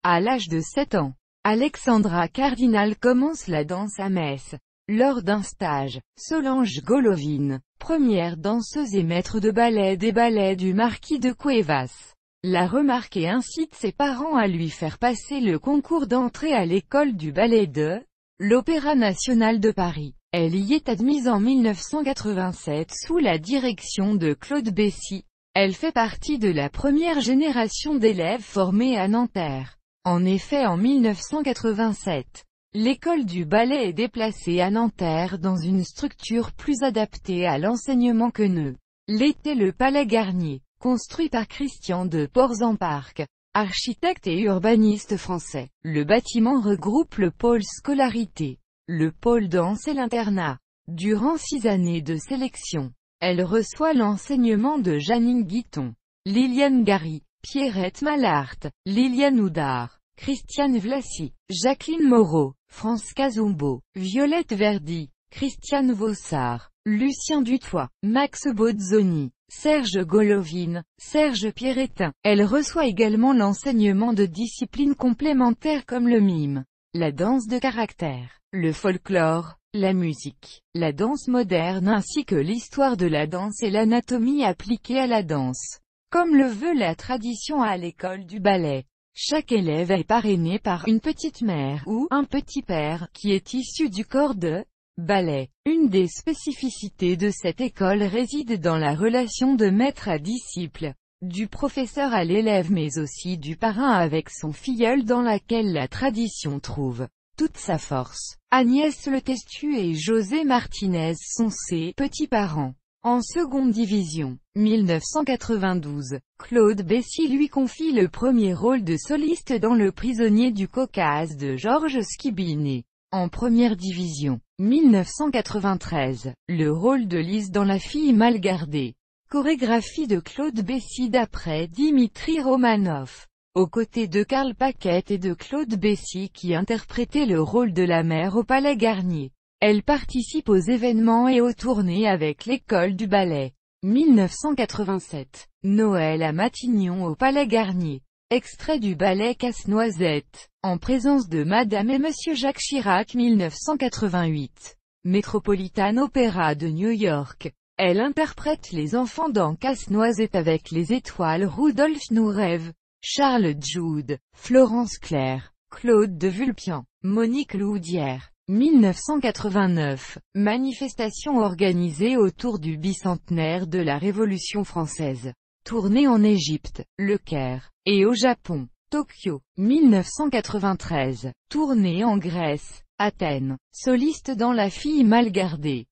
À l'âge de 7 ans, Alexandra Cardinal commence la danse à Metz. Lors d'un stage, Solange Golovine, première danseuse et maître de ballet des ballets du marquis de Cuevas, la remarque et incite ses parents à lui faire passer le concours d'entrée à l'école du ballet de l'Opéra national de Paris. Elle y est admise en 1987 sous la direction de Claude Bessy. Elle fait partie de la première génération d'élèves formés à Nanterre. En effet, en 1987, l'école du ballet est déplacée à Nanterre dans une structure plus adaptée à l'enseignement que ne l'était le Palais Garnier, construit par Christian de Portzamparc, architecte et urbaniste français. Le bâtiment regroupe le pôle scolarité, le pôle danse et l'internat. Durant 6 années de sélection, elle reçoit l'enseignement de Janine Guiton, Liliane Gary, Pierrette Malart, Liliane Houdard, Christiane Vlassy, Jacqueline Moreau, France Cazumbo, Violette Verdi, Christiane Vossard, Lucien Dutoit, Max Bozzoni, Serge Golovine, Serge Pierretin. Elle reçoit également l'enseignement de disciplines complémentaires comme le mime, la danse de caractère, le folklore, la musique, la danse moderne ainsi que l'histoire de la danse et l'anatomie appliquée à la danse. Comme le veut la tradition à l'école du ballet, chaque élève est parrainé par une petite mère ou un petit père qui est issu du corps de ballet. Une des spécificités de cette école réside dans la relation de maître à disciple, du professeur à l'élève mais aussi du parrain avec son filleul dans laquelle la tradition trouve toute sa force. Agnès Le Testu et José Martinez sont ses petits-parents. En seconde division, 1992, Claude Bessy lui confie le premier rôle de soliste dans Le Prisonnier du Caucase de Georges Skibiné. En première division, 1993, le rôle de Lise dans La fille mal gardée. Chorégraphie de Claude Bessy d'après Dimitri Romanov. Aux côtés de Karl Paquette et de Claude Bessy qui interprétaient le rôle de la mère au Palais Garnier. Elle participe aux événements et aux tournées avec l'école du ballet. 1987. Noël à Matignon au Palais Garnier. Extrait du ballet Casse-Noisette, en présence de Madame et Monsieur Jacques Chirac 1988. Metropolitan Opera de New York. Elle interprète les enfants dans Casse-Noisette avec les étoiles Rudolf Nureyev, Charles Jude, Florence Claire, Claude de Vulpian, Monique Loudière. 1989. Manifestation organisée autour du bicentenaire de la Révolution française. Tournée en Égypte, Le Caire, et au Japon, Tokyo. 1993. Tournée en Grèce, Athènes. Soliste dans La fille mal gardée.